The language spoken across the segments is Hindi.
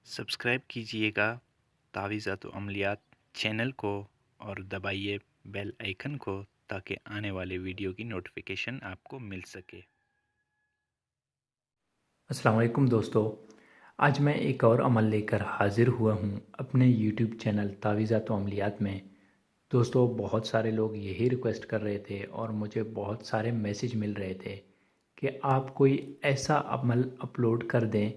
सब्सक्राइब कीजिएगा तावीज़ात अमलियात चैनल को और दबाइए बेल आइकन को ताकि आने वाले वीडियो की नोटिफिकेशन आपको मिल सके। अस्सलाम वालेकुम दोस्तों। आज मैं एक और अमल लेकर हाज़िर हुआ हूँ अपने यूट्यूब चैनल तावीज़ात अमलियात में। दोस्तों, बहुत सारे लोग यही रिक्वेस्ट कर रहे थे और मुझे बहुत सारे मैसेज मिल रहे थे कि आप कोई ऐसा अमल अपलोड कर दें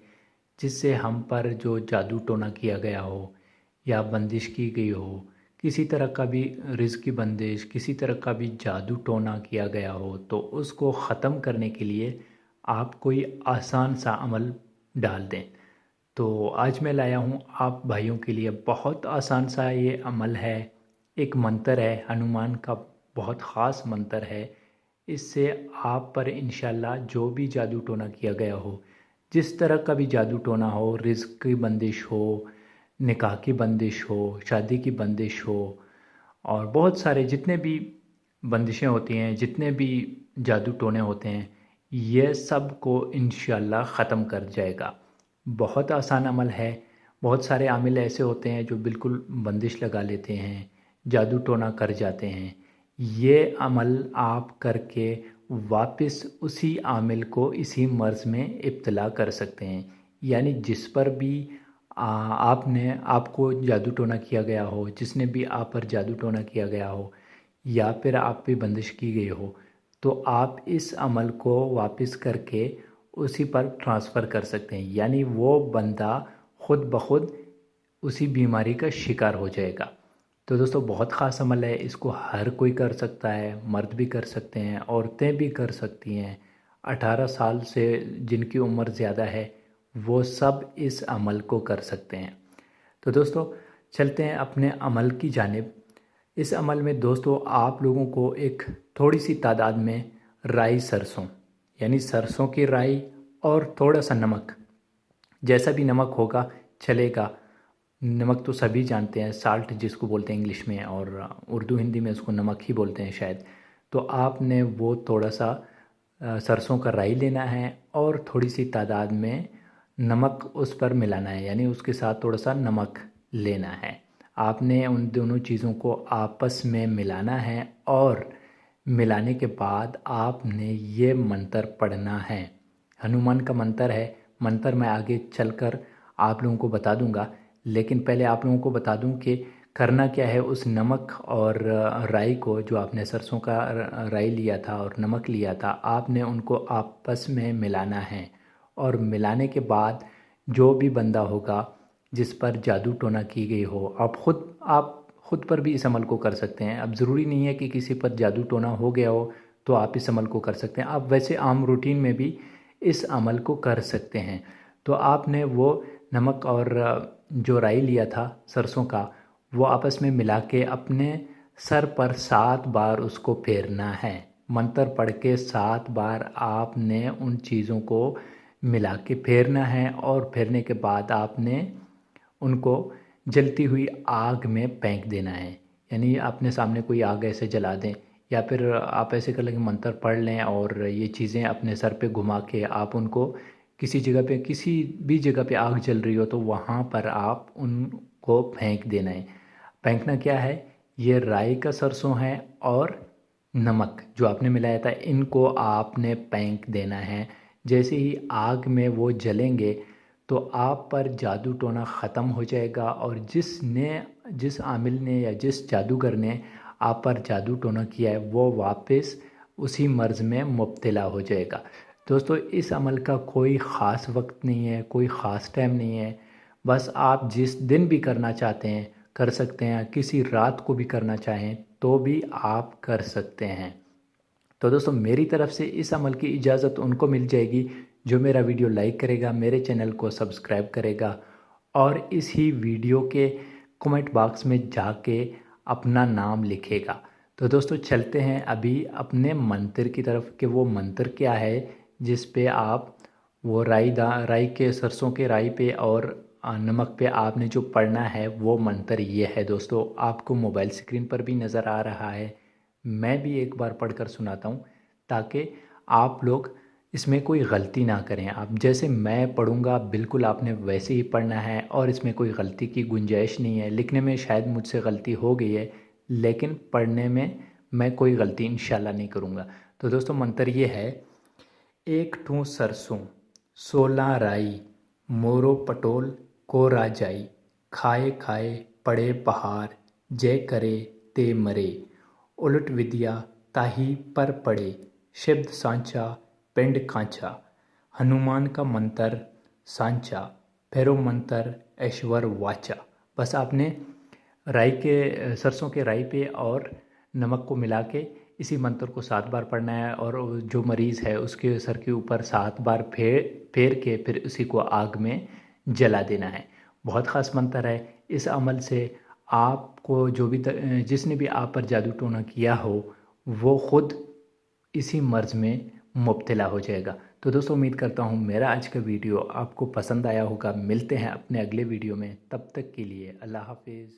जिससे हम पर जो जादू टोना किया गया हो या बंदिश की गई हो, किसी तरह का भी रिज़्क की बंदिश, किसी तरह का भी जादू टोना किया गया हो, तो उसको ख़त्म करने के लिए आप कोई आसान सा अमल डाल दें। तो आज मैं लाया हूँ आप भाइयों के लिए बहुत आसान सा ये अमल है। एक मंत्र है, हनुमान का बहुत ख़ास मंत्र है। इससे आप पर इंशाल्लाह जो भी जादू टोना किया गया हो, जिस तरह का भी जादू टोना हो, रिज़्क की बंदिश हो, निकाह की बंदिश हो, शादी की बंदिश हो और बहुत सारे जितने भी बंदिशें होती हैं, जितने भी जादू टोने होते हैं, ये सब को इंशाल्लाह ख़त्म कर जाएगा। बहुत आसान अमल है। बहुत सारे आमिल ऐसे होते हैं जो बिल्कुल बंदिश लगा लेते हैं, जादू टोना कर जाते हैं। ये अमल आप करके वापस उसी आमिल को इसी मर्ज़ में इब्तला कर सकते हैं। यानी जिस पर भी आपको जादू टोना किया गया हो, जिसने भी आप पर जादू टोना किया गया हो या फिर आप पे बंदिश की गई हो, तो आप इस अमल को वापस करके उसी पर ट्रांसफ़र कर सकते हैं। यानी वो बंदा खुद ब खुद उसी बीमारी का शिकार हो जाएगा। तो दोस्तों, बहुत ख़ास अमल है, इसको हर कोई कर सकता है, मर्द भी कर सकते हैं, औरतें भी कर सकती हैं। 18 साल से जिनकी उम्र ज़्यादा है वो सब इस अमल को कर सकते हैं। तो दोस्तों, चलते हैं अपने अमल की जानिब। इस अमल में दोस्तों आप लोगों को एक थोड़ी सी तादाद में राई सरसों, यानी सरसों की राई और थोड़ा सा नमक, जैसा भी नमक होगा चलेगा। नमक तो सभी जानते हैं, साल्ट जिसको बोलते हैं इंग्लिश में, और उर्दू हिंदी में उसको नमक ही बोलते हैं शायद। तो आपने वो थोड़ा सा सरसों का राई लेना है और थोड़ी सी तादाद में नमक उस पर मिलाना है, यानी उसके साथ थोड़ा सा नमक लेना है। आपने उन दोनों चीज़ों को आपस में मिलाना है और मिलाने के बाद आपने ये मंत्र पढ़ना है। हनुमान का मंत्र है। मंत्र मैं आगे चलकर आप लोगों को बता दूंगा, लेकिन पहले आप लोगों को बता दूं कि करना क्या है। उस नमक और राई को, जो आपने सरसों का राई लिया था और नमक लिया था, आपने उनको आपस में मिलाना है। और मिलाने के बाद जो भी बंदा होगा जिस पर जादू टोना की गई हो, आप खुद पर भी इस अमल को कर सकते हैं। अब ज़रूरी नहीं है कि किसी पर जादू टोना हो गया हो तो आप इस अमल को कर सकते हैं। आप वैसे आम रूटीन में भी इस अमल को कर सकते हैं। तो आपने वो नमक और जो राई लिया था सरसों का, वो आपस में मिला के अपने सर पर 7 बार उसको फेरना है। मंत्र पढ़ के 7 बार आपने उन चीज़ों को मिला के फेरना है और फेरने के बाद आपने उनको जलती हुई आग में फेंक देना है। यानी अपने सामने कोई आग ऐसे जला दें, या फिर आप ऐसे कर लें कि मंत्र पढ़ लें और ये चीज़ें अपने सर पे घुमा के आप उनको किसी जगह पे, किसी भी जगह पे आग जल रही हो तो वहाँ पर आप उनको फेंक देना है। फेंकना क्या है, ये राई का सरसों है और नमक जो आपने मिलाया था, इनको आपने फेंक देना है। जैसे ही आग में वो जलेंगे तो आप पर जादू टोना ख़त्म हो जाएगा और जिस आमिल ने या जिस जादूगर ने आप पर जादू टोना किया है वो वापस उसी मर्ज़ में मुब्तला हो जाएगा। दोस्तों, इस अमल का कोई ख़ास वक्त नहीं है, कोई ख़ास टाइम नहीं है। बस आप जिस दिन भी करना चाहते हैं कर सकते हैं, किसी रात को भी करना चाहें तो भी आप कर सकते हैं। तो दोस्तों, मेरी तरफ से इस अमल की इजाज़त उनको मिल जाएगी जो मेरा वीडियो लाइक करेगा, मेरे चैनल को सब्सक्राइब करेगा और इसी वीडियो के कमेंट बॉक्स में जाके अपना नाम लिखेगा। तो दोस्तों, चलते हैं अभी अपने मंत्र की तरफ कि वो मंत्र क्या है जिस पे आप वो राई के सरसों के राई पे और नमक पे आपने जो पढ़ना है वो मंत्र ये है। दोस्तों, आपको मोबाइल स्क्रीन पर भी नज़र आ रहा है। मैं भी एक बार पढ़कर सुनाता हूँ ताकि आप लोग इसमें कोई गलती ना करें आप। जैसे मैं पढ़ूँगा बिल्कुल आपने वैसे ही पढ़ना है और इसमें कोई गलती की गुंजाइश नहीं है। लिखने में शायद मुझसे गलती हो गई है, लेकिन पढ़ने में मैं कोई गलती इंशाल्लाह नहीं करूँगा। तो दोस्तों मंत्र ये है, एक ठूँ सरसों 16 राई, मोरो पटोल को राजाई, खाए खाए पड़े पहाड़, जय करे ते मरे, उलट विद्या ताही पर पड़े, शब्द सांचा पिंड खांचा, हनुमान का मंत्र सांचा, भैरव मंत्र ऐश्वर वाचा। बस आपने राई के सरसों के राई पे और नमक को मिला के इसी मंत्र को 7 बार पढ़ना है और जो मरीज़ है उसके सर के ऊपर 7 बार फेर फेर के फिर उसी को आग में जला देना है। बहुत ख़ास मंत्र है। इस अमल से आपको जो भी जिसने भी आप पर जादू टोना किया हो वो ख़ुद इसी मर्ज़ में मुब्तला हो जाएगा। तो दोस्तों उम्मीद करता हूँ मेरा आज का वीडियो आपको पसंद आया होगा। मिलते हैं अपने अगले वीडियो में, तब तक के लिए अल्लाह हाफिज़।